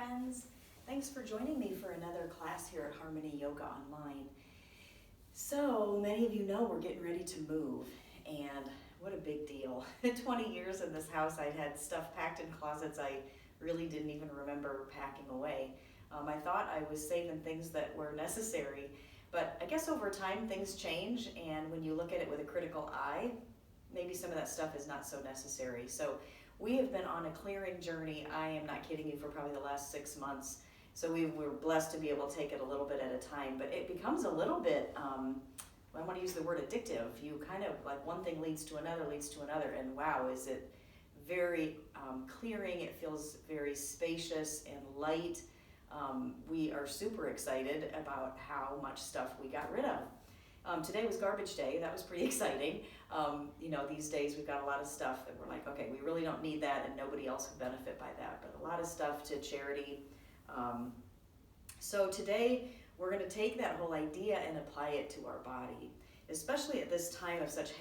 friends. Thanks for joining me for another class here at Harmony Yoga Online. So many of you know we're getting ready to move, and what a big deal. 20 years in this house, I'd had stuff packed in closets I really didn't even remember packing away. I thought I was saving things that were necessary, but I guess over time things change, and when you look at it with a critical eye, maybe some of that stuff is not so necessary. So we have been on a clearing journey, I am not kidding you, for probably the last 6 months. So we were blessed to be able to take it a little bit at a time, but it becomes a little bit, I want to use the word addictive. You kind of, like, one thing leads to another, and wow, is it very clearing. It feels very spacious and light. We are super excited about how much stuff we got rid of. Today was garbage day. That was pretty exciting. These days we've got a lot of stuff that we're like, okay, we really don't need that, and nobody else would benefit by that, but a lot of stuff to charity. So today we're going to take that whole idea and apply it to our body. Especially at this time of such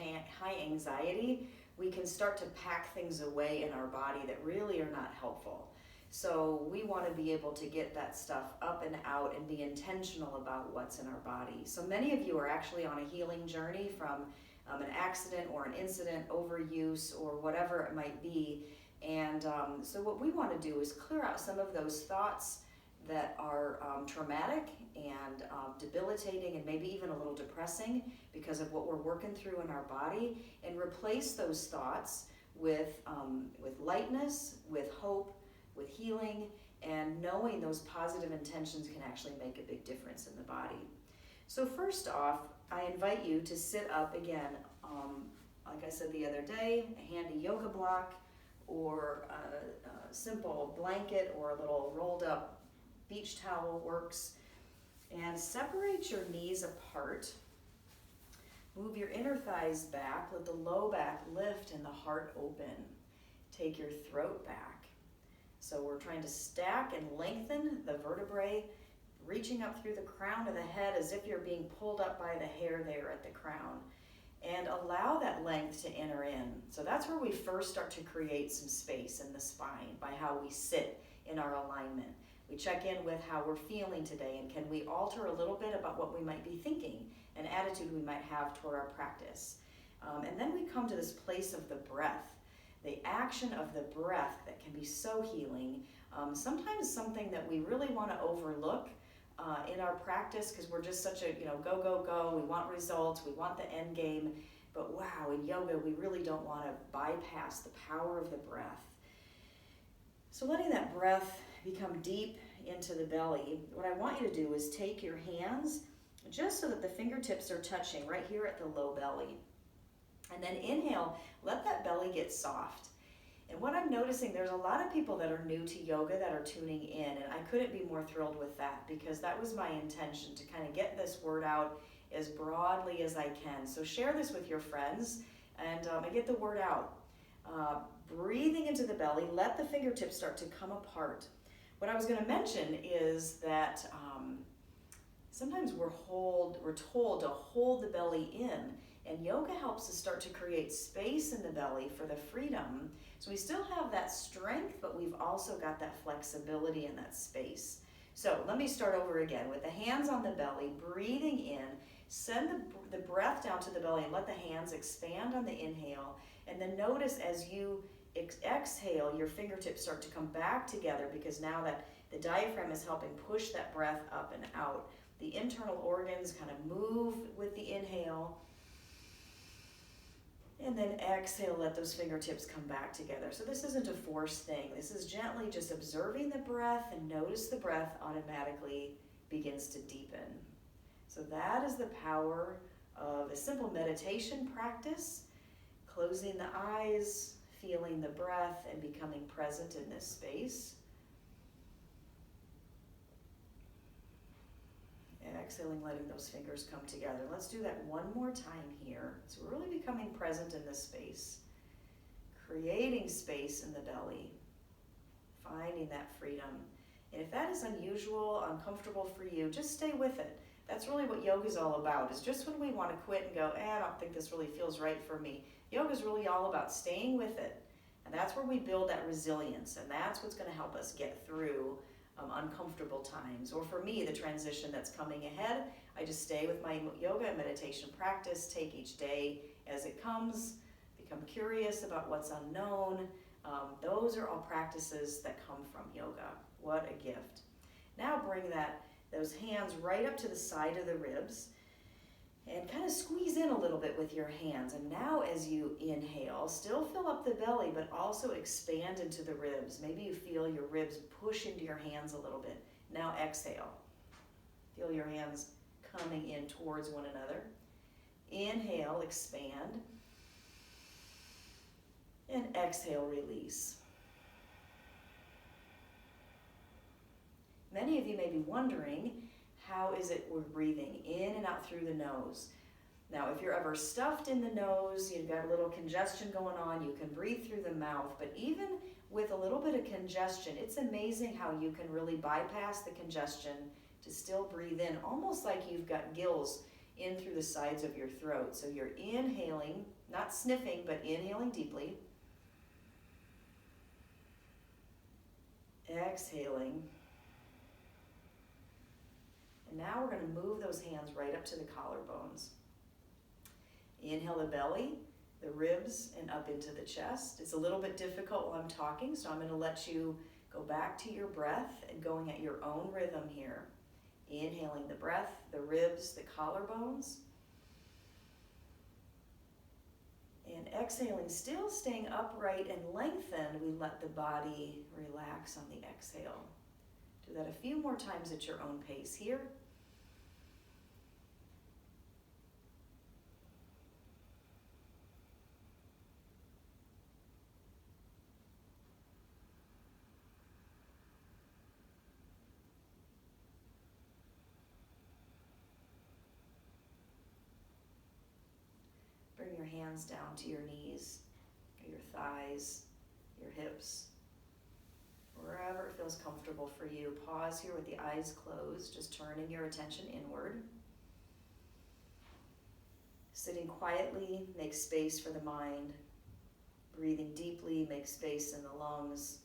high anxiety, we can start to pack things away in our body that really are not helpful. So we want to be able to get that stuff up and out and be intentional about what's in our body. So many of you are actually on a healing journey from an accident or an incident, overuse, or whatever it might be. And so what we want to do is clear out some of those thoughts that are traumatic and debilitating and maybe even a little depressing because of what we're working through in our body, and replace those thoughts with lightness, with hope, with healing, and knowing those positive intentions can actually make a big difference in the body. So first off, I invite you to sit up again, like I said the other day, a handy yoga block or a simple blanket or a little rolled up beach towel works, and separate your knees apart. Move your inner thighs back, let the low back lift and the heart open. Take your throat back. So we're trying to stack and lengthen the vertebrae, reaching up through the crown of the head as if you're being pulled up by the hair there at the crown. And allow that length to enter in. So that's where we first start to create some space in the spine, by how we sit in our alignment. We check in with how we're feeling today, and can we alter a little bit about what we might be thinking, an attitude we might have toward our practice. And then we come to this place of the breath, the action of the breath that can be so healing. Sometimes something that we really want to overlook in our practice because we're just such a, go, go, go. We want results, we want the end game. But wow, in yoga, we really don't want to bypass the power of the breath. So letting that breath become deep into the belly, what I want you to do is take your hands just so that the fingertips are touching right here at the low belly. And then inhale, let that belly get soft. And what I'm noticing, there's a lot of people that are new to yoga that are tuning in, and I couldn't be more thrilled with that, because that was my intention, to kind of get this word out as broadly as I can. So share this with your friends and get the word out. Breathing into the belly, let the fingertips start to come apart. What I was going to mention is that sometimes we're told to hold the belly in, and yoga helps us start to create space in the belly for the freedom. So we still have that strength, but we've also got that flexibility in that space. So let me start over again with the hands on the belly, breathing in, send the breath down to the belly and let the hands expand on the inhale. And then notice as you exhale, your fingertips start to come back together, because now that the diaphragm is helping push that breath up and out. The internal organs kind of move with the inhale. And then exhale, let those fingertips come back together. So this isn't a forced thing. This is gently just observing the breath, and notice the breath automatically begins to deepen. So that is the power of a simple meditation practice, closing the eyes, feeling the breath, and becoming present in this space. Exhaling, letting those fingers come together. Let's do that one more time here. So we're really becoming present in this space, creating space in the belly, finding that freedom. And if that is unusual, uncomfortable for you, just stay with it. That's really what yoga is all about, is just when we want to quit and go, I don't think this really feels right for me. Yoga is really all about staying with it. And that's where we build that resilience, and that's what's going to help us get through uncomfortable times. Or for me, the transition that's coming ahead, I just stay with my yoga and meditation practice, take each day as it comes, become curious about what's unknown. Those are all practices that come from yoga. What a gift. Now bring those hands right up to the side of the ribs and kind of squeeze in a little bit with your hands. And now as you inhale, still fill up the belly, but also expand into the ribs. Maybe you feel your ribs push into your hands a little bit. Now exhale. Feel your hands coming in towards one another. Inhale, expand. And exhale, release. Many of you may be wondering, how is it we're breathing in and out through the nose? Now, if you're ever stuffed in the nose, you've got a little congestion going on, you can breathe through the mouth. But even with a little bit of congestion, it's amazing how you can really bypass the congestion to still breathe in, almost like you've got gills in through the sides of your throat. So you're inhaling, not sniffing, but inhaling deeply. Exhaling. And now we're going to move those hands right up to the collarbones. Inhale the belly, the ribs, and up into the chest. It's a little bit difficult while I'm talking, so I'm going to let you go back to your breath and going at your own rhythm here. Inhaling the breath, the ribs, the collarbones. And exhaling, still staying upright and lengthened, we let the body relax on the exhale. Do that a few more times at your own pace here. Bring your hands down to your knees, or your thighs, your hips, wherever it feels comfortable for you. Pause here with the eyes closed, just turning your attention inward. Sitting quietly, make space for the mind. Breathing deeply, make space in the lungs.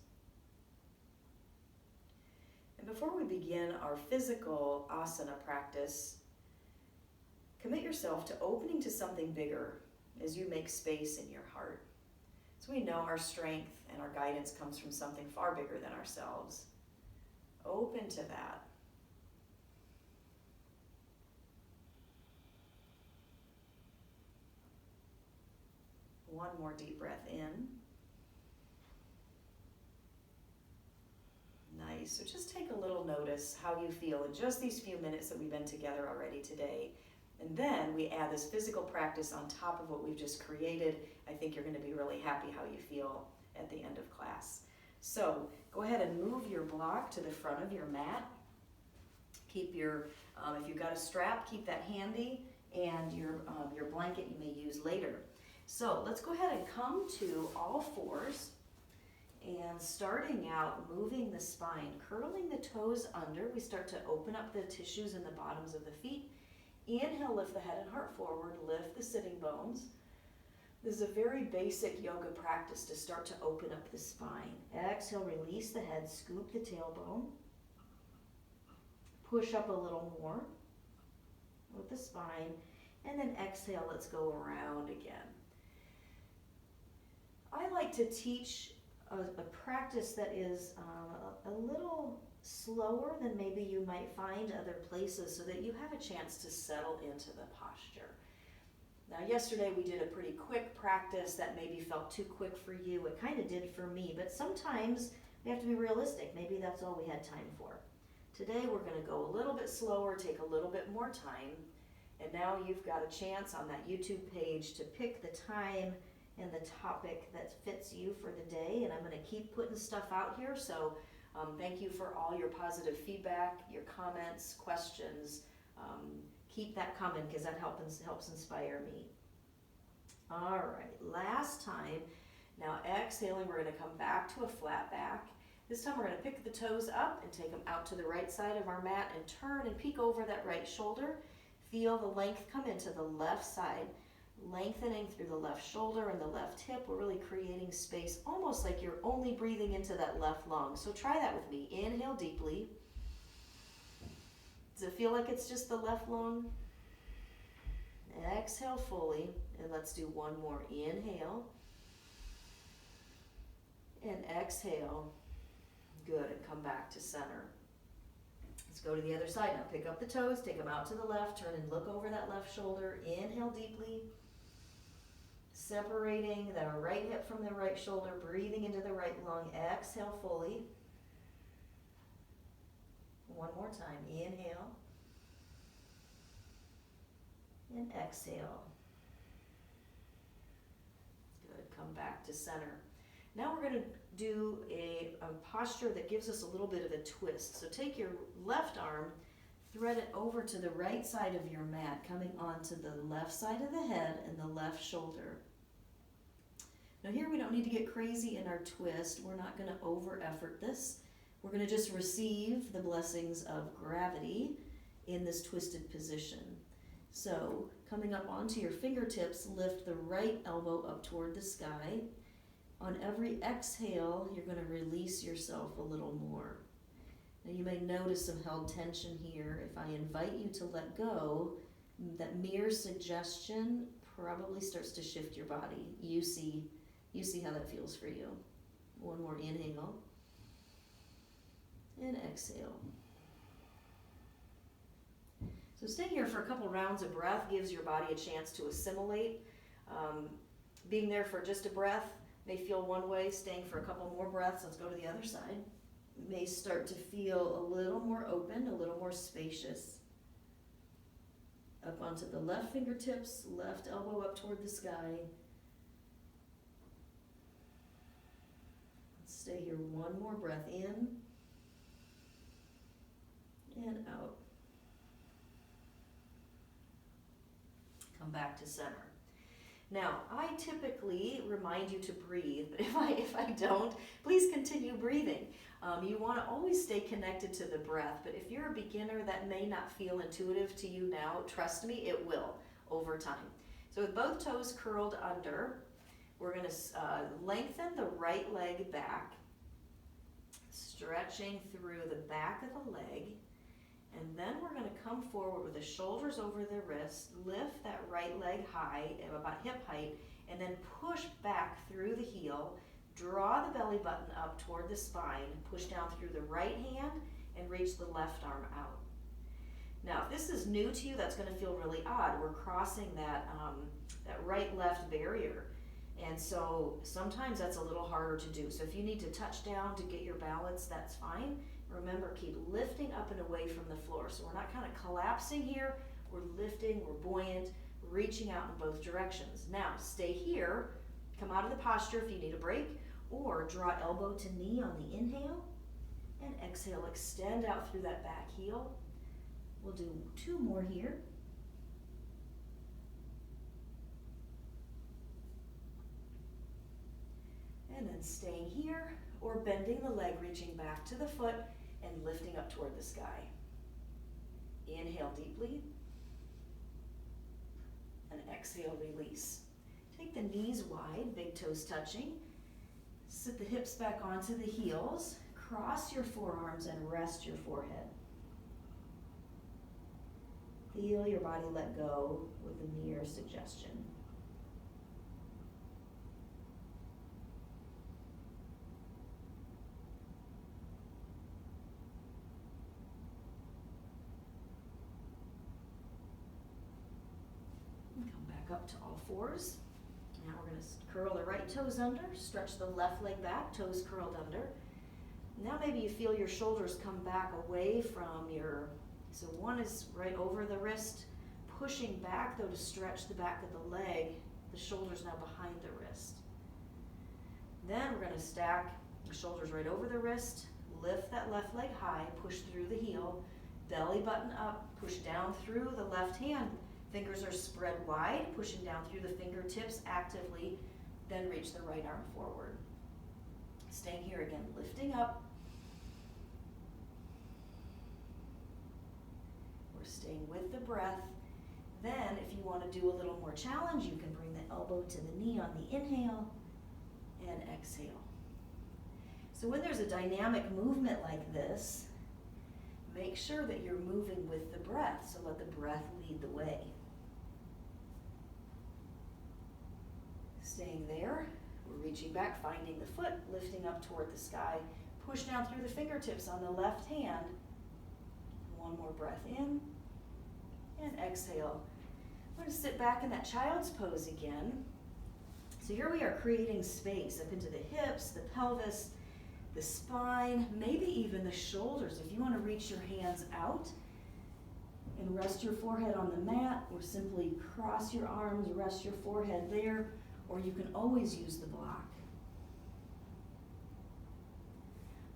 And before we begin our physical asana practice, commit yourself to opening to something bigger as you make space in your heart. So we know our strength and our guidance comes from something far bigger than ourselves. Open to that. One more deep breath in. Nice. So just take a little notice how you feel in just these few minutes that we've been together already today. And then we add this physical practice on top of what we've just created. I think you're going to be really happy how you feel at the end of class. So go ahead and move your block to the front of your mat. Keep your, if you've got a strap, keep that handy, and your blanket you may use later. So let's go ahead and come to all fours, and starting out, moving the spine, curling the toes under. We start to open up the tissues in the bottoms of the feet. Inhale, lift the head and heart forward, lift the sitting bones. This is a very basic yoga practice to start to open up the spine. Exhale, release the head, scoop the tailbone. Push up a little more with the spine. And then exhale, let's go around again. I like to teach a practice that is a little slower than maybe you might find other places, so that you have a chance to settle into the posture. Now, yesterday we did a pretty quick practice that maybe felt too quick for you. It kind of did for me, but sometimes we have to be realistic. Maybe that's all we had time for. Today we're going to go a little bit slower, take a little bit more time, and now you've got a chance on that YouTube page to pick the time and the topic that fits you for the day. And I'm going to keep putting stuff out here, so thank you for all your positive feedback, your comments, questions. Keep that coming, because that helps inspire me. All right, last time. Now exhaling, we're going to come back to a flat back. This time we're going to pick the toes up and take them out to the right side of our mat and turn and peek over that right shoulder. Feel the length come into the left side. lengthening through the left shoulder and the left hip. We're really creating space, almost like you're only breathing into that left lung. So try that with me. Inhale deeply. Does it feel like it's just the left lung? Exhale fully, and let's do one more. Inhale and exhale. Good, and come back to center. Let's go to the other side now. Pick up the toes, take them out to the left, turn and look over that left shoulder. Inhale deeply, separating the right hip from the right shoulder, breathing into the right lung. Exhale fully. One more time. Inhale and exhale. Good. Come back to center. Now we're going to do a posture that gives us a little bit of a twist. So take your left arm, thread it over to the right side of your mat, coming onto the left side of the head and the left shoulder. Now here we don't need to get crazy in our twist. We're not going to over effort this. We're going to just receive the blessings of gravity in this twisted position. So coming up onto your fingertips, lift the right elbow up toward the sky. On every exhale, you're going to release yourself a little more. Now you may notice some held tension here. If I invite you to let go, that mere suggestion probably starts to shift your body. You see how that feels for you. One more inhale and exhale. So stay here for a couple rounds of breath gives your body a chance to assimilate. Being there for just a breath may feel one way. Staying for a couple more breaths, let's go to the other side, may start to feel a little more open, a little more spacious. Up onto the left fingertips, left elbow up toward the sky. Let's stay here one more breath in and out. Come back to center. Now, I typically remind you to breathe, but if I don't, please continue breathing. You want to always stay connected to the breath, but if you're a beginner, that may not feel intuitive to you now. Trust me, it will over time. So with both toes curled under, we're going to lengthen the right leg back, stretching through the back of the leg. And then we're going to come forward with the shoulders over the wrist, lift that right leg high, about hip height, and then push back through the heel, draw the belly button up toward the spine, push down through the right hand, and reach the left arm out. Now, if this is new to you, that's going to feel really odd. We're crossing that right-left barrier. And so sometimes that's a little harder to do. So if you need to touch down to get your balance, that's fine. Remember, keep lifting up and away from the floor. So we're not kind of collapsing here. We're lifting, we're buoyant, reaching out in both directions. Now, stay here. Come out of the posture if you need a break, or draw elbow to knee on the inhale, and exhale, extend out through that back heel. We'll do 2 more here. And then staying here, or bending the leg, reaching back to the foot, and lifting up toward the sky. Inhale deeply, and exhale, release. Take the knees wide, big toes touching. Sit the hips back onto the heels. Cross your forearms and rest your forehead. Feel your body let go with a mere suggestion. Up to all fours. Now we're going to curl the right toes under, stretch the left leg back, toes curled under. Now maybe you feel your shoulders come back away from so one is right over the wrist, pushing back though to stretch the back of the leg, the shoulders now behind the wrist. Then we're going to stack the shoulders right over the wrist, lift that left leg high, push through the heel, belly button up, push down through the left hand. Fingers are spread wide, pushing down through the fingertips actively, then reach the right arm forward. Staying here again, lifting up. We're staying with the breath. Then if you want to do a little more challenge, you can bring the elbow to the knee on the inhale and exhale. So when there's a dynamic movement like this, make sure that you're moving with the breath, so let the breath lead the way. Staying there, we're reaching back, finding the foot, lifting up toward the sky. Push down through the fingertips on the left hand. One more breath in and exhale. We're going to sit back in that child's pose again. So here we are creating space up into the hips, the pelvis, the spine, maybe even the shoulders. If you want to reach your hands out and rest your forehead on the mat, or simply cross your arms, rest your forehead there, or you can always use the block.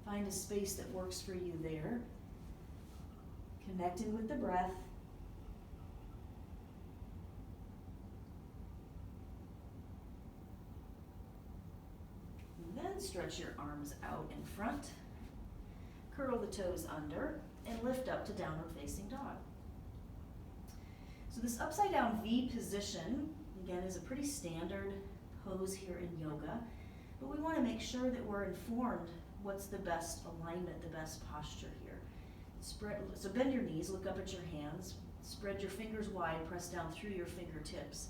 Find a space that works for you there. Connecting with the breath. And then stretch your arms out in front. Curl the toes under and lift up to downward facing dog. So this upside down V position, again, is a pretty standard pose here in yoga, but we want to make sure that we're informed what's the best alignment, the best posture here. So bend your knees, look up at your hands, spread your fingers wide, press down through your fingertips,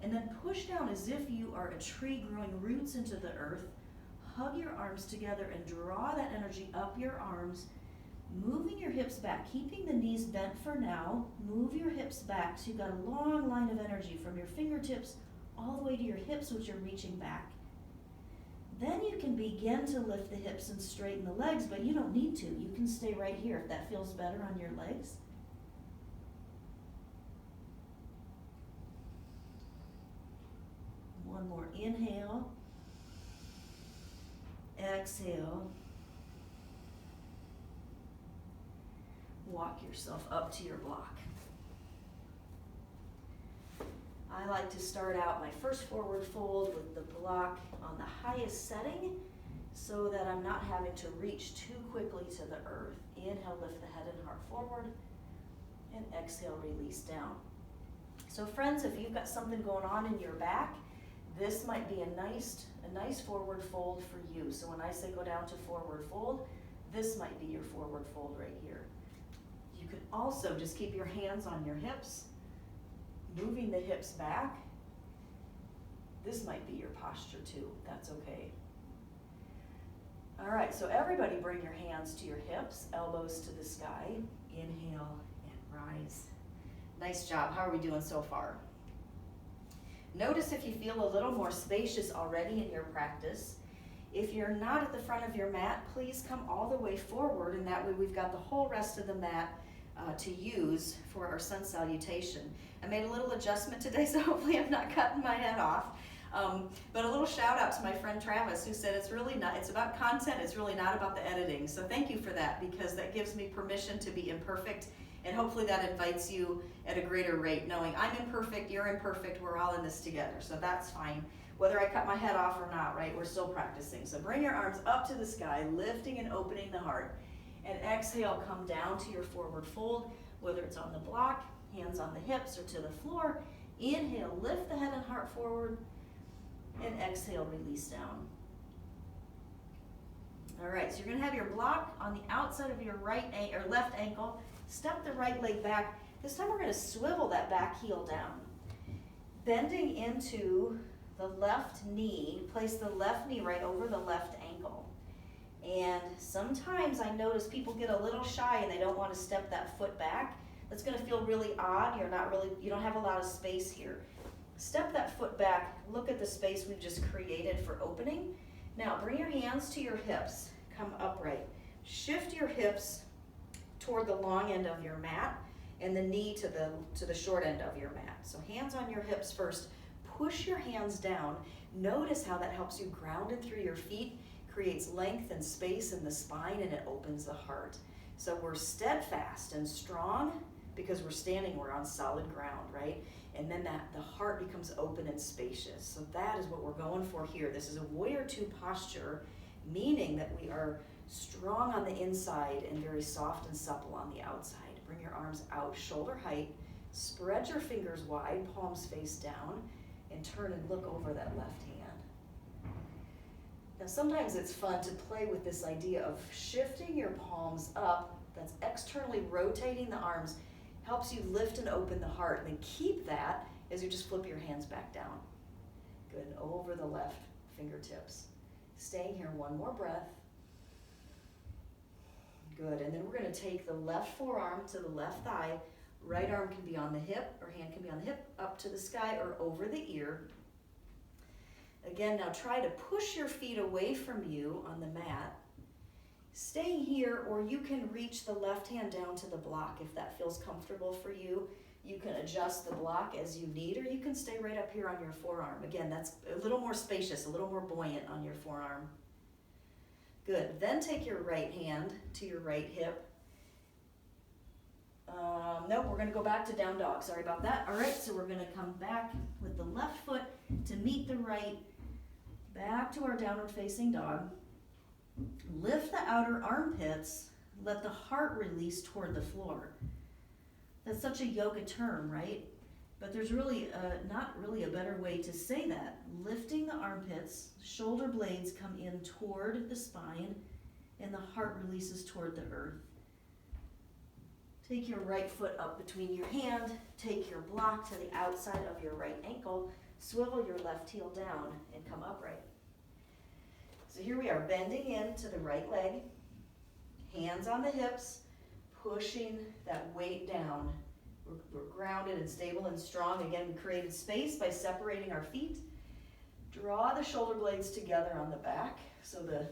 and then push down as if you are a tree growing roots into the earth. Hug your arms together and draw that energy up your arms, moving your hips back, keeping the knees bent for now. Move your hips back so you've got a long line of energy from your fingertips all the way to your hips, which are reaching back. Then you can begin to lift the hips and straighten the legs, but you don't need to. You can stay right here if that feels better on your legs. One more inhale. Exhale. Walk yourself up to your block. I like to start out my first forward fold with the block on the highest setting so that I'm not having to reach too quickly to the earth. Inhale, lift the head and heart forward, and exhale, release down. So friends, if you've got something going on in your back, this might be a nice forward fold for you. So when I say go down to forward fold, this might be your forward fold right here. You can also just keep your hands on your hips, moving the hips back. This might be your posture too. That's okay. All right, so everybody bring your hands to your hips, elbows to the sky. Inhale and rise. Nice job. How are we doing so far? Notice if you feel a little more spacious already in your practice. If you're not at the front of your mat, please come all the way forward, and that way we've got the whole rest of the mat to use for our sun salutation. I made a little adjustment today, so hopefully I'm not cutting my head off. But a little shout out to my friend Travis, who said it's about content, it's really not about the editing. So thank you for that, because that gives me permission to be imperfect, and hopefully that invites you at a greater rate, knowing I'm imperfect, you're imperfect, we're all in this together. So that's fine, whether I cut my head off or not, right? We're still practicing. So bring your arms up to the sky, lifting and opening the heart. And exhale, come down to your forward fold, whether it's on the block, hands on the hips, or to the floor. Inhale, lift the head and heart forward, and exhale, release down. All right, so you're gonna have your block on the outside of your left ankle. Step the right leg back. This time we're gonna swivel that back heel down. Bending into the left knee, place the left knee right over the left ankle. And sometimes I notice people get a little shy and they don't want to step that foot back. That's going to feel really odd. You don't have a lot of space here. Step that foot back. Look at the space we've just created for opening. Now bring your hands to your hips. Come upright. Shift your hips toward the long end of your mat and the knee to the short end of your mat. So hands on your hips first. Push your hands down. Notice how that helps you grounded through your feet, creates length and space in the spine, and it opens the heart. So we're steadfast and strong because we're standing, we're on solid ground, right? And then the heart becomes open and spacious. So that is what we're going for here. This is a warrior two posture, meaning that we are strong on the inside and very soft and supple on the outside. Bring your arms out, shoulder height, Spread your fingers wide, palms face down, and turn and look over that left hand. Now sometimes it's fun to play with this idea of shifting your palms up. That's externally rotating the arms, helps you lift and open the heart. And then keep that as you just flip your hands back down. Good, over the left fingertips. Staying here, one more breath. Good, and then we're going to take the left forearm to the left thigh. Right arm can be on the hip, or hand can be on the hip, up to the sky or over the ear. Again, now try to push your feet away from you on the mat. Stay here, or you can reach the left hand down to the block if that feels comfortable for you. You can adjust the block as you need, or you can stay right up here on your forearm. Again, that's a little more spacious, a little more buoyant on your forearm. Good, then take your right hand to your right hip. Nope, we're gonna go back to down dog, sorry about that. All right, so we're gonna come back with the left foot to meet the right, back to our downward facing dog. Lift the outer armpits, let the heart release toward the floor. That's such a yoga term, right? But there's really not really a better way to say that. Lifting the armpits, shoulder blades come in toward the spine, and the heart releases toward the earth. Take your right foot up between your hand, take your block to the outside of your right ankle, swivel your left heel down, and come upright. So here we are, bending into the right leg, hands on the hips, pushing that weight down. We're grounded and stable and strong. Again, we created space by separating our feet. Draw the shoulder blades together on the back, so the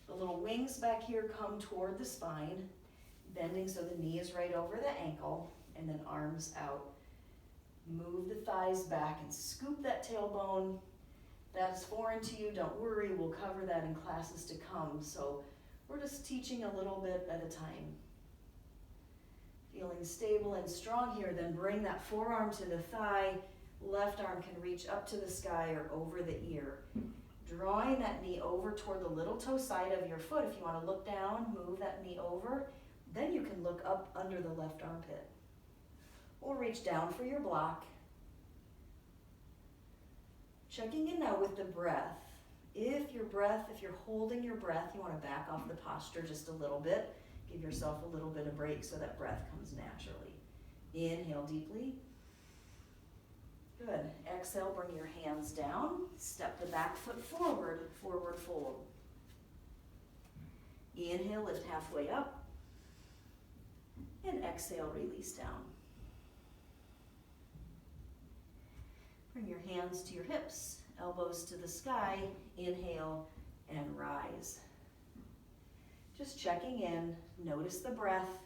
little wings back here come toward the spine, bending so the knee is right over the ankle, and then arms out. Move the thighs back and scoop that tailbone. That's foreign to you, don't worry, we'll cover that in classes to come. So we're just teaching a little bit at a time. Feeling stable and strong here, then bring that forearm to the thigh. Left arm can reach up to the sky or over the ear. Drawing that knee over toward the little toe side of your foot. If you want to look down, move that knee over. Then you can look up under the left armpit. Or reach down for your block. Checking in now with the breath. If you're holding your breath, you want to back off the posture just a little bit. Give yourself a little bit of break so that breath comes naturally. Inhale deeply. Good. Exhale, bring your hands down. Step the back foot forward, forward fold. Inhale, lift halfway up. And exhale, release down. Bring your hands to your hips, elbows to the sky. Inhale and rise. Just checking in, notice the breath.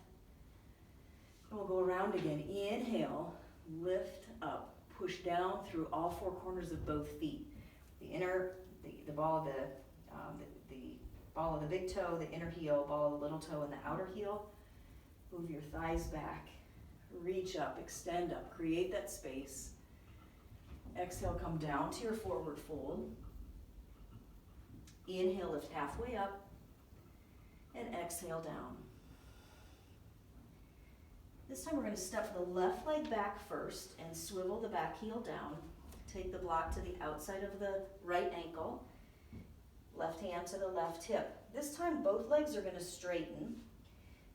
And we'll go around again. Inhale, lift up, push down through all four corners of both feet. The ball of the ball of the big toe, the inner heel, ball of the little toe, and the outer heel. Move your thighs back, reach up, extend up, create that space. Exhale, come down to your forward fold. Inhale, lift halfway up. And exhale down. This time we're going to step the left leg back first and swivel the back heel down. Take the block to the outside of the right ankle. Left hand to the left hip. This time both legs are going to straighten,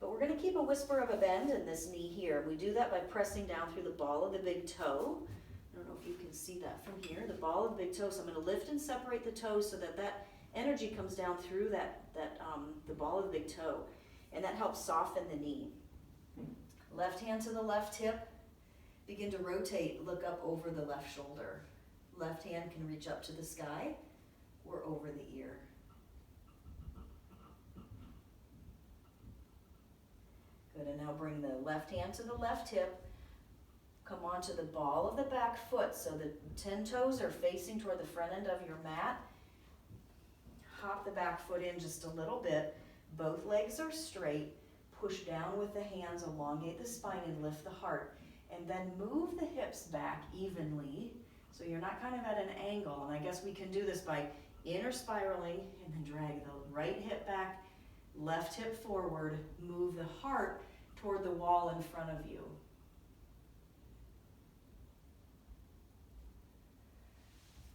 but we're going to keep a whisper of a bend in this knee here. We do that by pressing down through the ball of the big toe. I don't know if you can see that from here. The ball of the big toe. So I'm going to lift and separate the toes so that that energy comes down through the ball of the big toe, and that helps soften the knee. Left hand to the left hip. Begin to rotate, look up over the left shoulder. Left hand can reach up to the sky or over the ear. Good, and now bring the left hand to the left hip. Come onto the ball of the back foot so the 10 toes are facing toward the front end of your mat. Hop the back foot in just a little bit. Both legs are straight. Push down with the hands, elongate the spine and lift the heart. And then move the hips back evenly so you're not kind of at an angle. And I guess we can do this by inner spiraling and then drag the right hip back, left hip forward, move the heart toward the wall in front of you.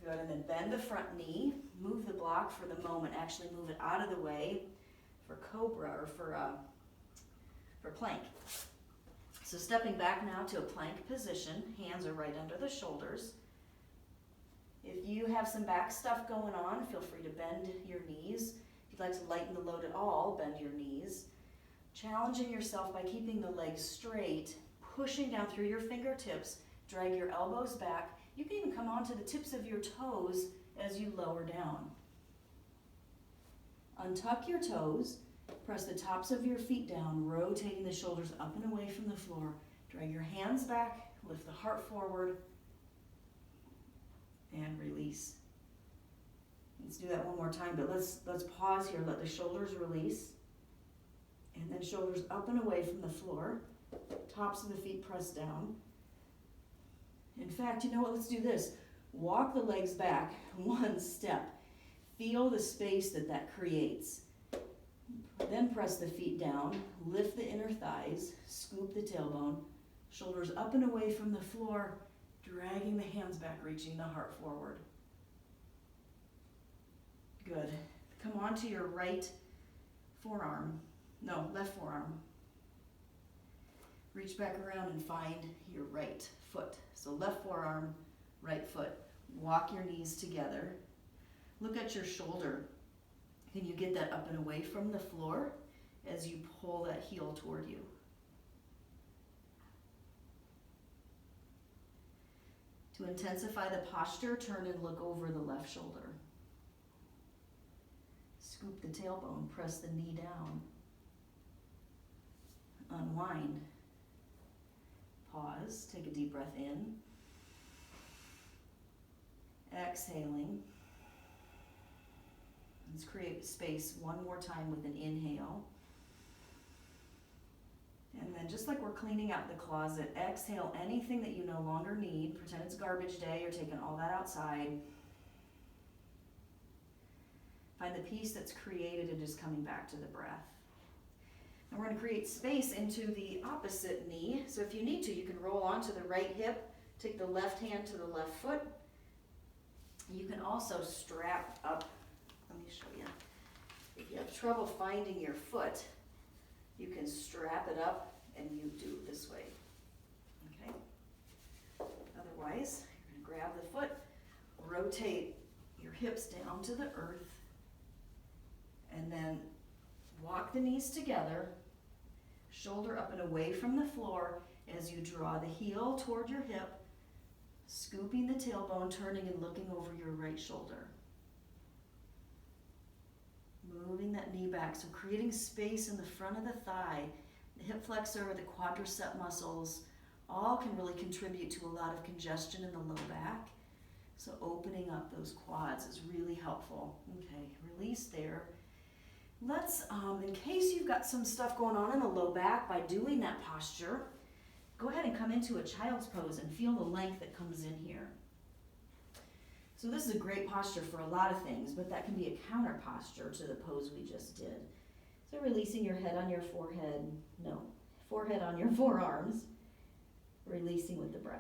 Good, and then bend the front knee, move the block for the moment, actually move it out of the way for cobra or for plank. So stepping back now to a plank position, hands are right under the shoulders. If you have some back stuff going on, feel free to bend your knees. If you'd like to lighten the load at all, bend your knees. Challenging yourself by keeping the legs straight, pushing down through your fingertips, drag your elbows back. You can even come onto the tips of your toes as you lower down. Untuck your toes, press the tops of your feet down, rotating the shoulders up and away from the floor. Drag your hands back, lift the heart forward, and release. Let's do that one more time, but let's pause here. Let the shoulders release, and then shoulders up and away from the floor. Tops of the feet press down. In fact, you know what? Let's do this. Walk the legs back one step. Feel the space that creates. Then press the feet down, lift the inner thighs, scoop the tailbone, shoulders up and away from the floor, dragging the hands back, reaching the heart forward. Good. Come onto your left forearm. Reach back around and find your right foot. So left forearm, right foot. Walk your knees together. Look at your shoulder. Can you get that up and away from the floor as you pull that heel toward you? To intensify the posture, turn and look over the left shoulder. Scoop the tailbone, press the knee down. Unwind. Pause, take a deep breath in. Exhaling. Let's create space one more time with an inhale. And then just like we're cleaning out the closet, exhale anything that you no longer need. Pretend it's garbage day, you're taking all that outside. Find the peace that's created and just coming back to the breath. And we're going to create space into the opposite knee. So if you need to, you can roll onto the right hip, take the left hand to the left foot. You can also strap up. Let me show you. If you have trouble finding your foot, you can strap it up and you do it this way. Okay? Otherwise, you're going to grab the foot, rotate your hips down to the earth, and then walk the knees together, shoulder up and away from the floor as you draw the heel toward your hip, scooping the tailbone, turning and looking over your right shoulder. Moving that knee back, so creating space in the front of the thigh, the hip flexor, the quadricep muscles, all can really contribute to a lot of congestion in the low back. So opening up those quads is really helpful. Okay, release there. Let's, in case you've got some stuff going on in the low back, by doing that posture, go ahead and come into a child's pose and feel the length that comes in here. So this is a great posture for a lot of things, but that can be a counter posture to the pose we just did. So releasing your head on your forehead on your forearms, releasing with the breath.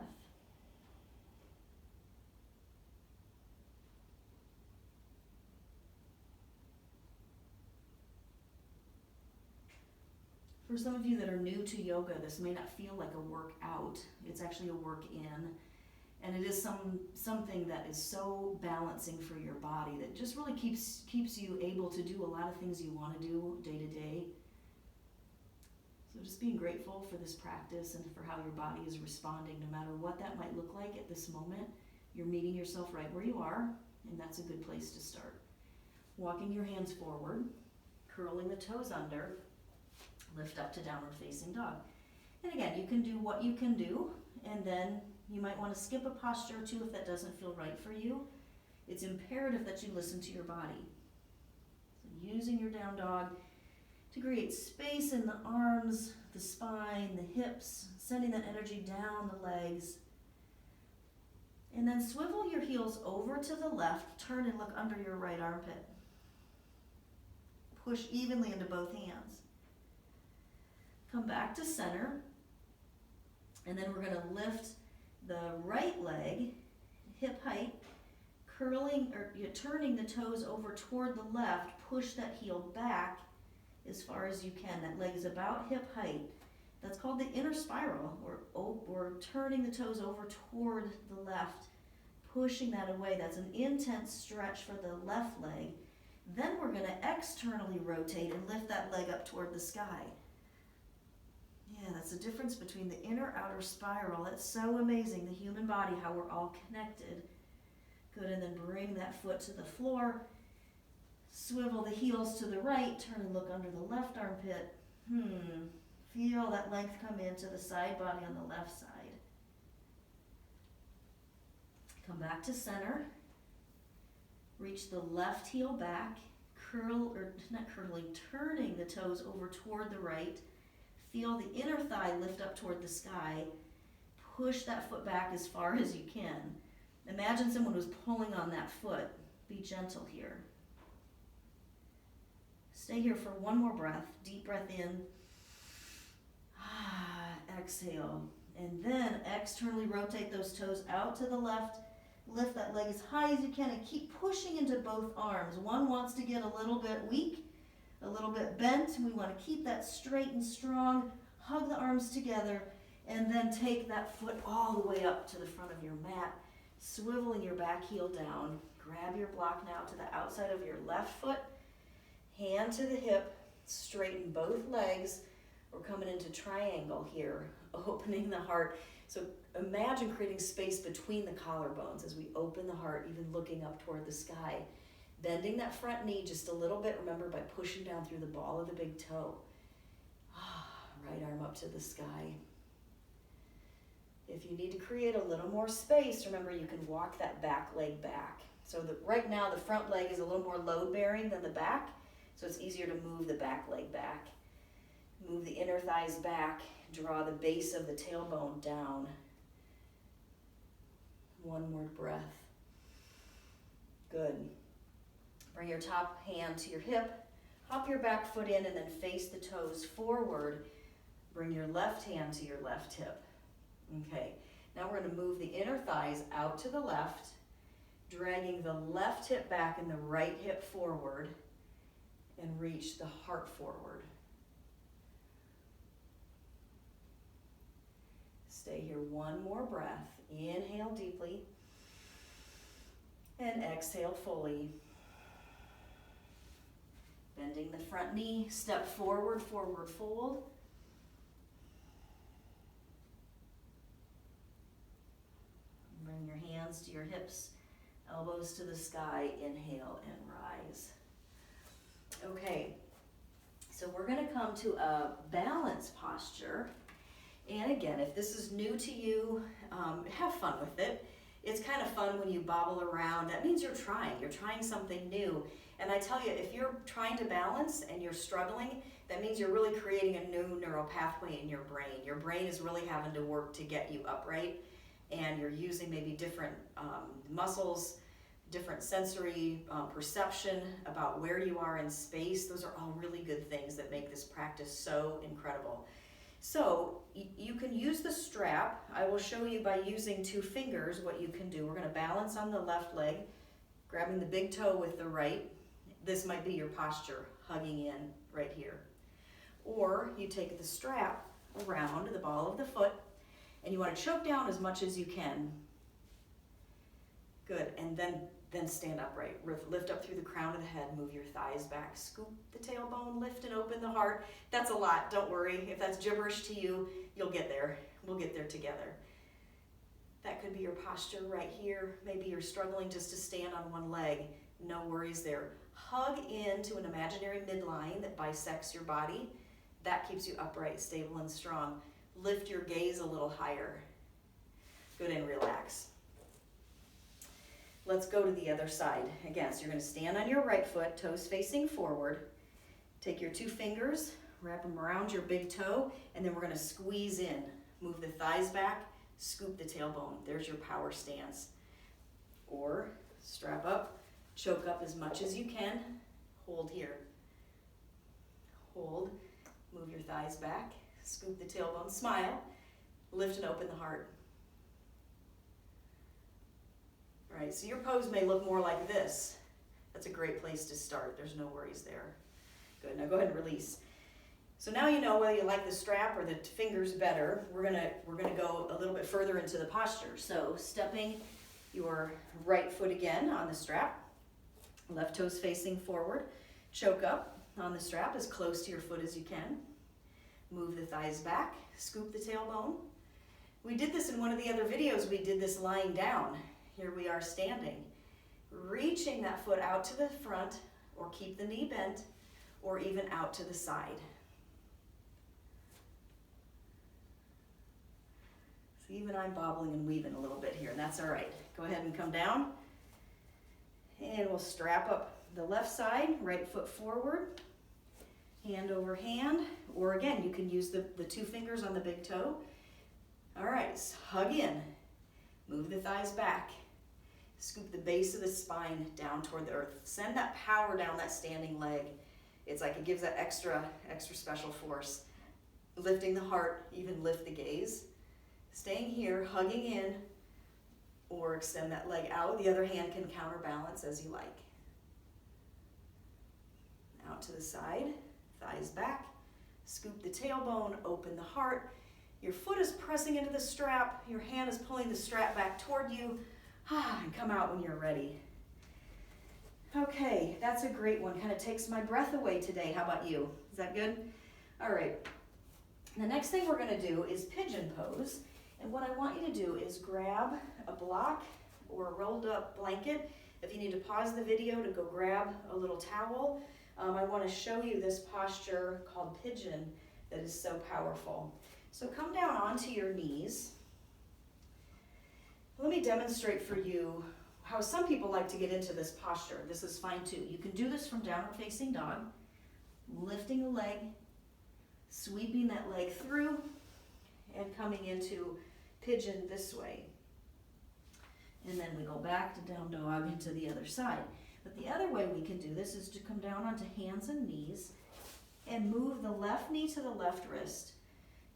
For some of you that are new to yoga, this may not feel like a workout. It's actually a work in. And it is something that is so balancing for your body that just really keeps you able to do a lot of things you want to do day to day. So just being grateful for this practice and for how your body is responding, no matter what that might look like at this moment. You're meeting yourself right where you are, and that's a good place to start. Walking your hands forward, curling the toes under, lift up to downward facing dog. And again, you can do what you can do, and then you might want to skip a posture or two if that doesn't feel right for you. It's imperative that you listen to your body. So using your down dog to create space in the arms, the spine, the hips, sending that energy down the legs. And then swivel your heels over to the left, turn and look under your right armpit. Push evenly into both hands. Come back to center, and then we're going to lift the right leg, hip height, you're turning the toes over toward the left, push that heel back as far as you can. That leg is about hip height. That's called the inner spiral. We're turning the toes over toward the left, pushing that away. That's an intense stretch for the left leg. Then we're going to externally rotate and lift that leg up toward the sky. Yeah, that's the difference between the inner outer spiral. It's so amazing, the human body, how we're all connected. Good, and then bring that foot to the floor. Swivel the heels to the right, turn and look under the left armpit. Feel that length come into the side body on the left side. Come back to center. Reach the left heel back, turning the toes over toward the right. Feel the inner thigh lift up toward the sky. Push that foot back as far as you can. Imagine someone was pulling on that foot. Be gentle here. Stay here for one more breath. Deep breath in. Exhale. And then externally rotate those toes out to the left. Lift that leg as high as you can and keep pushing into both arms. One wants to get a little bit weak, a little bit bent. We want to keep that straight and strong. Hug the arms together and then take that foot all the way up to the front of your mat, swiveling your back heel down. Grab your block now to the outside of your left foot, hand to the hip, straighten both legs. We're coming into triangle here, opening the heart. So imagine creating space between the collarbones as we open the heart, even looking up toward the sky. Bending that front knee just a little bit, remember, by pushing down through the ball of the big toe. Right arm up to the sky. If you need to create a little more space, remember you can walk that back leg back. So right now the front leg is a little more load-bearing than the back, so it's easier to move the back leg back. Move the inner thighs back, draw the base of the tailbone down. One more breath. Good. Bring your top hand to your hip, hop your back foot in and then face the toes forward. Bring your left hand to your left hip. Okay, now we're going to move the inner thighs out to the left, dragging the left hip back and the right hip forward, and reach the heart forward. Stay here one more breath. Inhale deeply and exhale fully. Bending the front knee, step forward, forward fold. Bring your hands to your hips, elbows to the sky. Inhale and rise. Okay, so we're going to come to a balance posture. And again, if this is new to you, have fun with it. It's kind of fun when you bobble around. That means you're trying something new. And I tell you, if you're trying to balance and you're struggling, that means you're really creating a new neural pathway in your brain. Your brain is really having to work to get you upright, and you're using maybe different muscles, different sensory perception about where you are in space. Those are all really good things that make this practice so incredible. So you can use the strap. I will show you by using 2 fingers what you can do. We're going to balance on the left leg, grabbing the big toe with the right. This might be your posture, hugging in right here. Or you take the strap around the ball of the foot, and you want to choke down as much as you can. Good, and then stand upright. Lift up through the crown of the head, move your thighs back, scoop the tailbone, lift and open the heart. That's a lot, don't worry. If that's gibberish to you, you'll get there. We'll get there together. That could be your posture right here. Maybe you're struggling just to stand on one leg. No worries there. Hug into an imaginary midline that bisects your body. That keeps you upright, stable, and strong. Lift your gaze a little higher. Good, and relax. Let's go to the other side. Again, so you're going to stand on your right foot, toes facing forward. Take your 2 fingers, wrap them around your big toe, and then we're going to squeeze in. Move the thighs back, scoop the tailbone. There's your power stance. Or strap up, choke up as much as you can. Hold here. Hold, move your thighs back, scoop the tailbone, smile, lift and open the heart. All right, so your pose may look more like this. That's a great place to start. There's no worries there. Good, now go ahead and release. So now you know whether you like the strap or the fingers better. We're gonna go a little bit further into the posture. So stepping your right foot again on the strap, left toes facing forward, choke up on the strap as close to your foot as you can. Move the thighs back, scoop the tailbone. We did this in one of the other videos. We did this lying down. Here we are standing. Reaching that foot out to the front, or keep the knee bent, or even out to the side. So even I'm bobbling and weaving a little bit here, and that's all right. Go ahead and come down. And we'll strap up the left side, right foot forward, hand over hand, or again, you can use the 2 fingers on the big toe. All right, so hug in, move the thighs back, scoop the base of the spine down toward the earth. Send that power down that standing leg. It's like it gives that extra special force. Lifting the heart, even lift the gaze. Staying here, hugging in, or extend that leg out. The other hand can counterbalance as you like. Out to the side, thighs back, scoop the tailbone, open the heart. Your foot is pressing into the strap, your hand is pulling the strap back toward you, and come out when you're ready. Okay, that's a great one. Kind of takes my breath away today. How about you? Is that good? All right. The next thing we're going to do is pigeon pose. And what I want you to do is grab a block or a rolled up blanket. If you need to pause the video to go grab a little towel, I want to show you this posture called pigeon that is so powerful. So come down onto your knees. Let me demonstrate for you how some people like to get into this posture. This is fine too. You can do this from downward facing dog, lifting the leg, sweeping that leg through, and coming into pigeon this way. And then we go back to down dog and to the other side. But the other way we can do this is to come down onto hands and knees and move the left knee to the left wrist.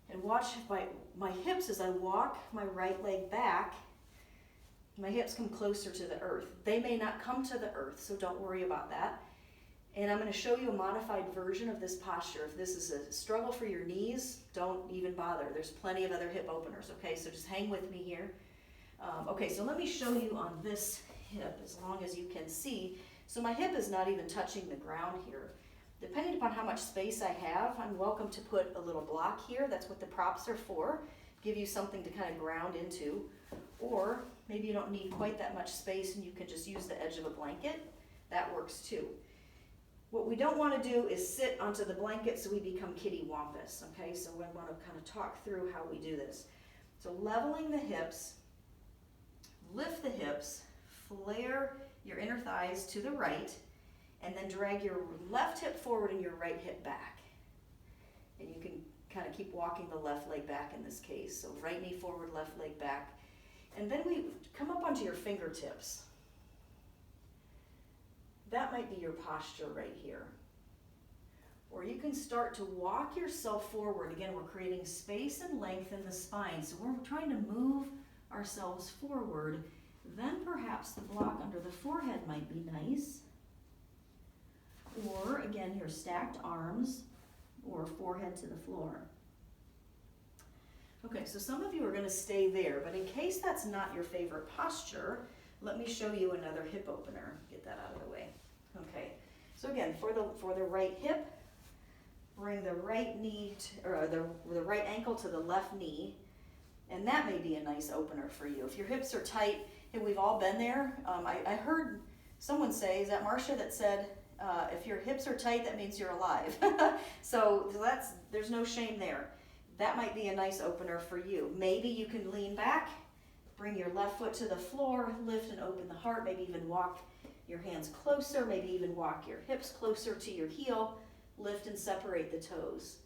And watch my hips as I walk my right leg back. My hips come closer to the earth. They may not come to the earth, so don't worry about that. And I'm going to show you a modified version of this posture. If this is a struggle for your knees, don't even bother. There's plenty of other hip openers, okay? So just hang with me here. Okay, so let me show you on this hip as long as you can see. So my hip is not even touching the ground here. Depending upon how much space I have, I'm welcome to put a little block here. That's what the props are for. Give you something to kind of ground into. Or maybe you don't need quite that much space and you can just use the edge of a blanket. That works too. What we don't want to do is sit onto the blanket so we become kitty wampus, okay? So we want to kind of talk through how we do this. So leveling the hips, lift the hips, flare your inner thighs to the right, and then drag your left hip forward and your right hip back. And you can kind of keep walking the left leg back in this case. So right knee forward, left leg back. And then we come up onto your fingertips. That might be your posture right here. Or you can start to walk yourself forward. Again, we're creating space and length in the spine. So we're trying to move ourselves forward. Then perhaps the block under the forehead might be nice. Or again, your stacked arms or forehead to the floor. Okay, so some of you are going to stay there, but in case that's not your favorite posture, let me show you another hip opener. Get that out of the way. Okay, so again, for the right hip, bring the right knee or the right ankle to the left knee, and that may be a nice opener for you. If your hips are tight, and we've all been there. I heard someone say, is that Marcia, that said, if your hips are tight, that means you're alive. So there's no shame there. That might be a nice opener for you. Maybe you can lean back, bring your left foot to the floor, lift and open the heart, maybe even walk your hands closer, maybe even walk your hips closer to your heel, lift and separate the toes.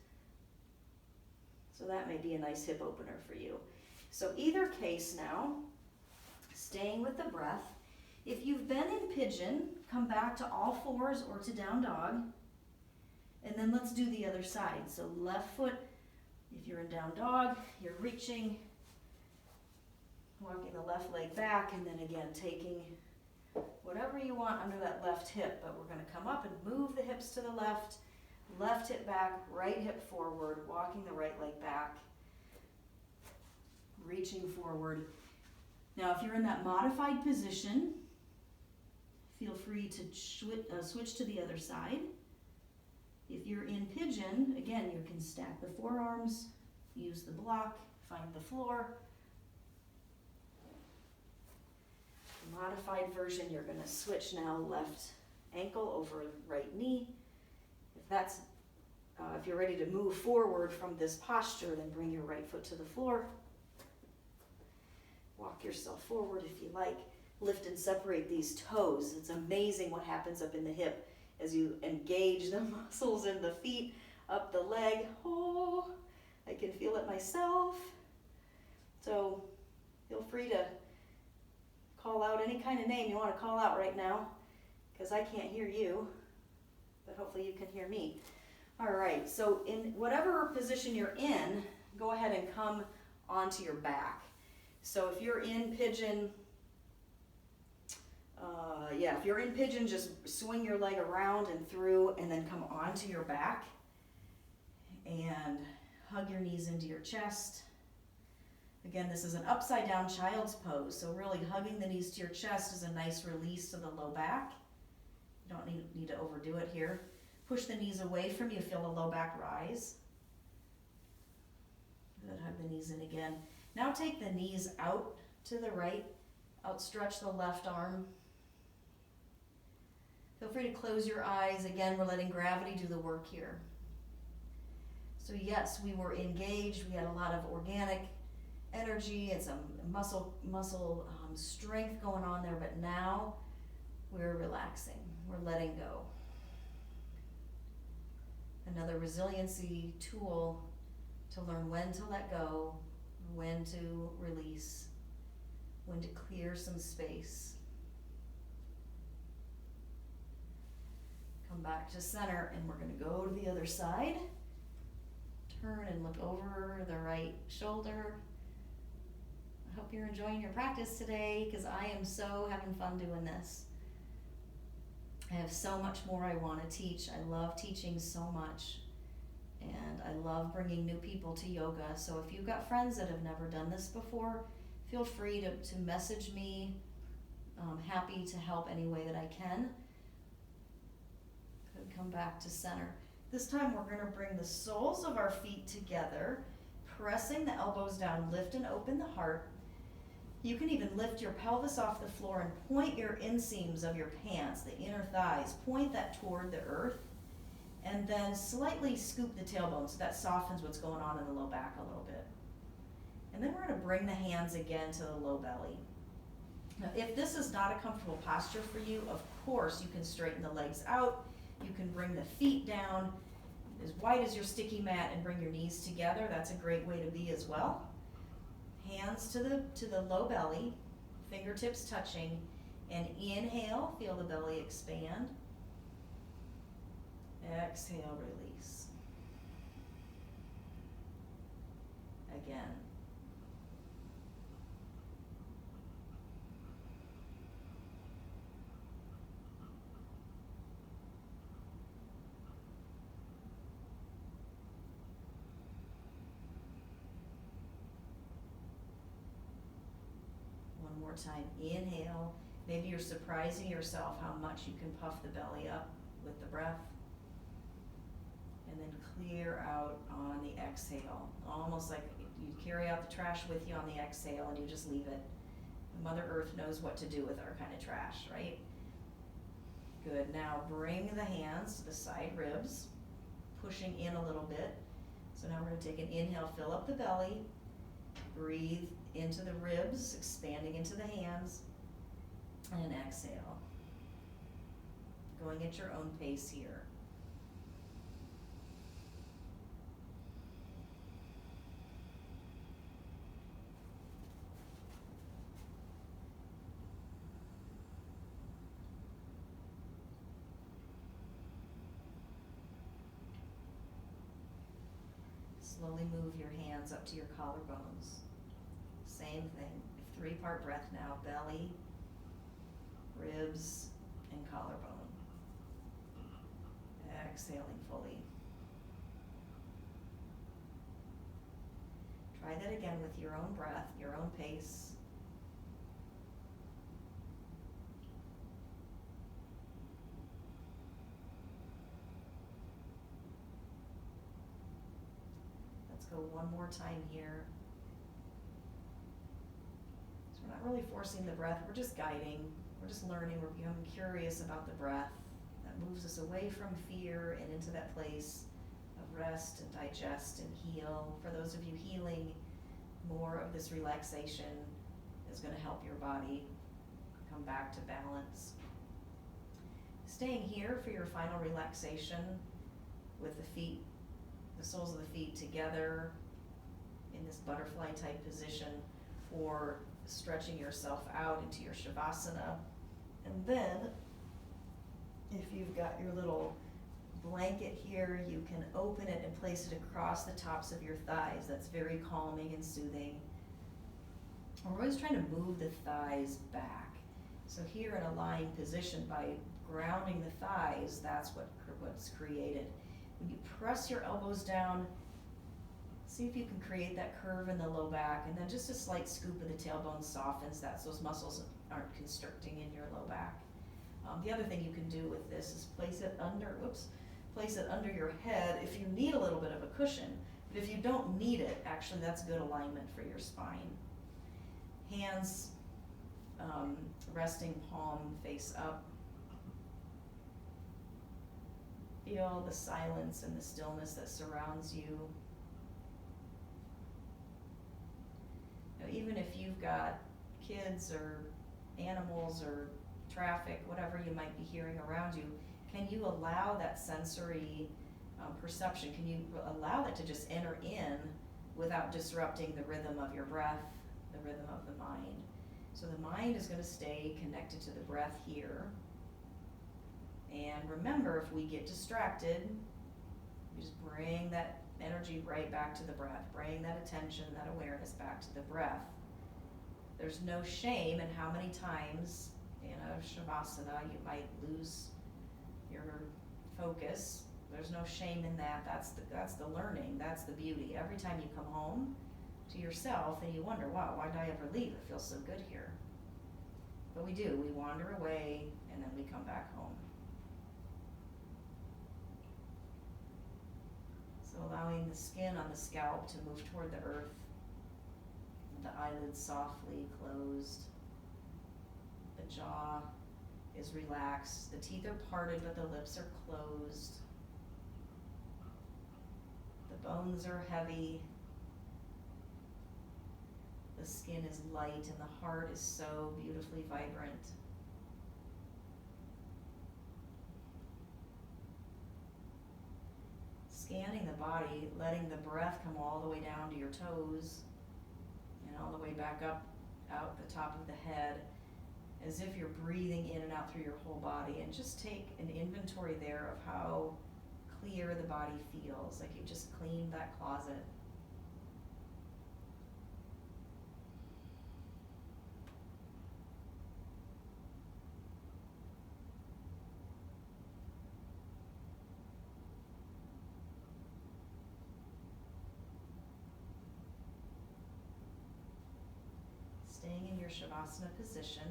So that may be a nice hip opener for you. So either case now, staying with the breath. If you've been in pigeon, come back to all fours or to down dog. And then let's do the other side. So left foot, if you're in down dog, you're reaching, Walking the left leg back, and then again taking whatever you want under that left hip, but we're going to come up and move the hips to the left, left hip back, right hip forward, walking the right leg back, reaching forward. Now if you're in that modified position, feel free to switch to the other side. If you're in pigeon, again, you can stack the forearms, use the block, find the floor. Modified version, you're going to switch now left ankle over right knee. If you're ready to move forward from this posture, then bring your right foot to the floor. Walk yourself forward if you like. Lift and separate these toes. It's amazing what happens up in the hip as you engage the muscles in the feet, up the leg. Oh, I can feel it myself. So feel free to call out any kind of name you want to call out right now, because I can't hear you, but hopefully you can hear me. All right, so in whatever position you're in, go ahead and come onto your back. So if you're in pigeon, if you're in pigeon, just swing your leg around and through, and then come onto your back, and hug your knees into your chest. Again, this is an upside down child's pose, so really hugging the knees to your chest is a nice release to the low back. You don't need to overdo it here. Push the knees away from you, feel the low back rise. Good, hug the knees in again. Now take the knees out to the right, outstretch the left arm. Feel free to close your eyes. Again, we're letting gravity do the work here. So yes, we were engaged, we had a lot of organic energy and some muscle strength going on there, but now we're relaxing, we're letting go. Another resiliency tool to learn when to let go, when to release, when to clear some space. Come back to center, and we're going to go to the other side. Turn and look over the right shoulder. I hope you're enjoying your practice today, because I am so having fun doing this. I have so much more I want to teach. I love teaching so much, and I love bringing new people to yoga. So if you've got friends that have never done this before, feel free to message me. I'm happy to help any way that I can. Good, come back to center. This time we're going to bring the soles of our feet together, pressing the elbows down, lift and open the heart. You can even lift your pelvis off the floor and point your inseams of your pants, the inner thighs, point that toward the earth, and then slightly scoop the tailbone so that softens what's going on in the low back a little bit. And then we're going to bring the hands again to the low belly. Now, if this is not a comfortable posture for you, of course you can straighten the legs out. You can bring the feet down as wide as your sticky mat and bring your knees together. That's a great way to be as well. Hands to the low belly, fingertips touching, and inhale, feel the belly expand. Exhale, release. Again. One more time, inhale. Maybe you're surprising yourself how much you can puff the belly up with the breath. And then clear out on the exhale. Almost like you carry out the trash with you on the exhale and you just leave it. Mother Earth knows what to do with our kind of trash, right? Good, now bring the hands to the side ribs, pushing in a little bit. So now we're gonna take an inhale, fill up the belly, breathe into the ribs, expanding into the hands, and exhale. Going at your own pace here. Slowly move your hands up to your collarbones. Same thing. 3-part breath now, belly, ribs, and collarbone. Exhaling fully. Try that again with your own breath, your own pace. Let's go one more time here. So we're not really forcing the breath, we're just guiding, we're just learning, we're becoming curious about the breath. That moves us away from fear and into that place of rest and digest and heal. For those of you healing, more of this relaxation is going to help your body come back to balance. Staying here for your final relaxation with the feet, the soles of the feet together in this butterfly type position, or stretching yourself out into your Shavasana. And then if you've got your little blanket here, you can open it and place it across the tops of your thighs. That's very calming and soothing. We're always trying to move the thighs back. So here in a lying position, by grounding the thighs, that's what's created. When you press your elbows down, see if you can create that curve in the low back, and then just a slight scoop of the tailbone softens that, so those muscles aren't constricting in your low back. The other thing you can do with this is place it under your head if you need a little bit of a cushion. But if you don't need it, actually that's good alignment for your spine. Hands resting palm face up. Feel the silence and the stillness that surrounds you. Now, even if you've got kids or animals or traffic, whatever you might be hearing around you, can you allow that sensory perception? Can you allow that to just enter in without disrupting the rhythm of your breath, the rhythm of the mind? So the mind is going to stay connected to the breath here. And remember, if we get distracted, we just bring that energy right back to the breath, bring that attention, that awareness back to the breath. There's no shame in how many times in a Shavasana you might lose your focus. There's no shame in that. That's the learning. That's the beauty. Every time you come home to yourself and you wonder, wow, why did I ever leave? It feels so good here. But we do. We wander away and then we come back home. So allowing the skin on the scalp to move toward the earth. The eyelids softly closed. The jaw is relaxed. The teeth are parted, but the lips are closed. The bones are heavy. The skin is light, and the heart is so beautifully vibrant. Scanning the body, letting the breath come all the way down to your toes and all the way back up, out the top of the head, as if you're breathing in and out through your whole body, and just take an inventory there of how clear the body feels, like you just cleaned that closet. Staying in your Shavasana position,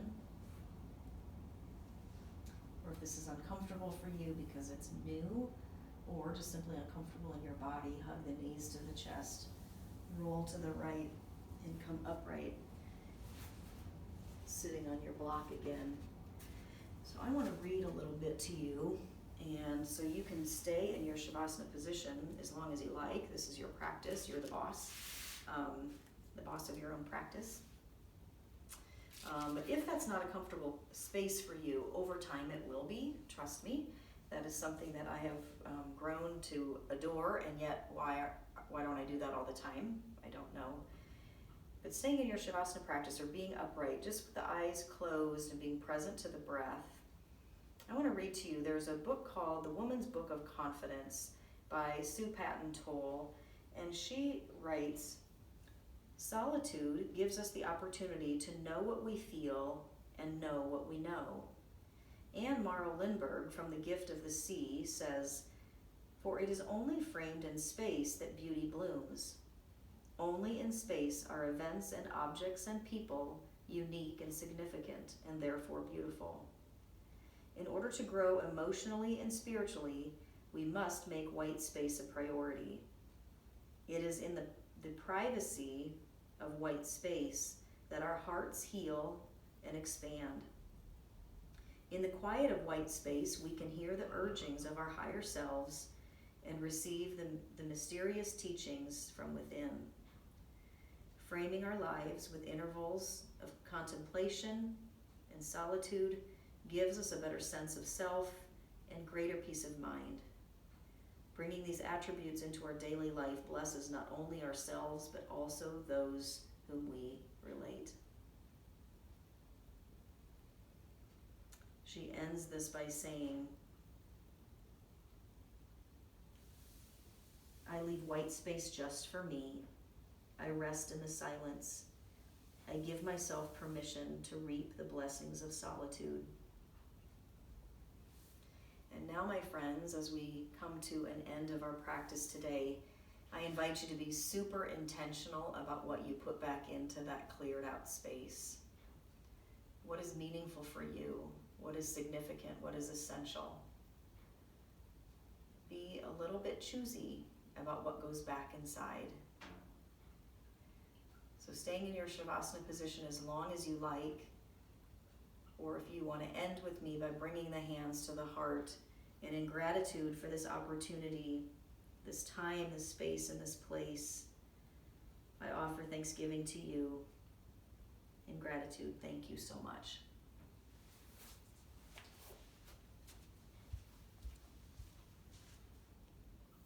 or if this is uncomfortable for you because it's new, or just simply uncomfortable in your body, hug the knees to the chest, roll to the right, and come upright, sitting on your block again. So I want to read a little bit to you, and so you can stay in your Shavasana position as long as you like. This is your practice. You're the boss of your own practice. But if that's not a comfortable space for you, over time it will be, trust me. That is something that I have grown to adore, and yet why don't I do that all the time? I don't know. But staying in your Shavasana practice, or being upright, just with the eyes closed and being present to the breath, I want to read to you, there's a book called The Woman's Book of Confidence by Sue Patton Toll, and she writes, Solitude gives us the opportunity to know what we feel and know what we know. Anne Morrow Lindbergh from The Gift of the Sea says, "For it is only framed in space that beauty blooms. Only in space are events and objects and people unique and significant, and therefore beautiful. In order to grow emotionally and spiritually, we must make white space a priority. It is in the privacy of white space that our hearts heal and expand. In the quiet of white space, we can hear the urgings of our higher selves and receive the mysterious teachings from within. Framing our lives with intervals of contemplation and solitude gives us a better sense of self and greater peace of mind. Bringing these attributes into our daily life blesses not only ourselves, but also those whom we relate." She ends this by saying, "I leave white space just for me. I rest in the silence. I give myself permission to reap the blessings of solitude." And now, my friends, as we come to an end of our practice today, I invite you to be super intentional about what you put back into that cleared out space. What is meaningful for you? What is significant? What is essential? Be a little bit choosy about what goes back inside. So staying in your Shavasana position as long as you like, or if you want to end with me by bringing the hands to the heart, and in gratitude for this opportunity, this time, this space, and this place, I offer thanksgiving to you. In gratitude, thank you so much.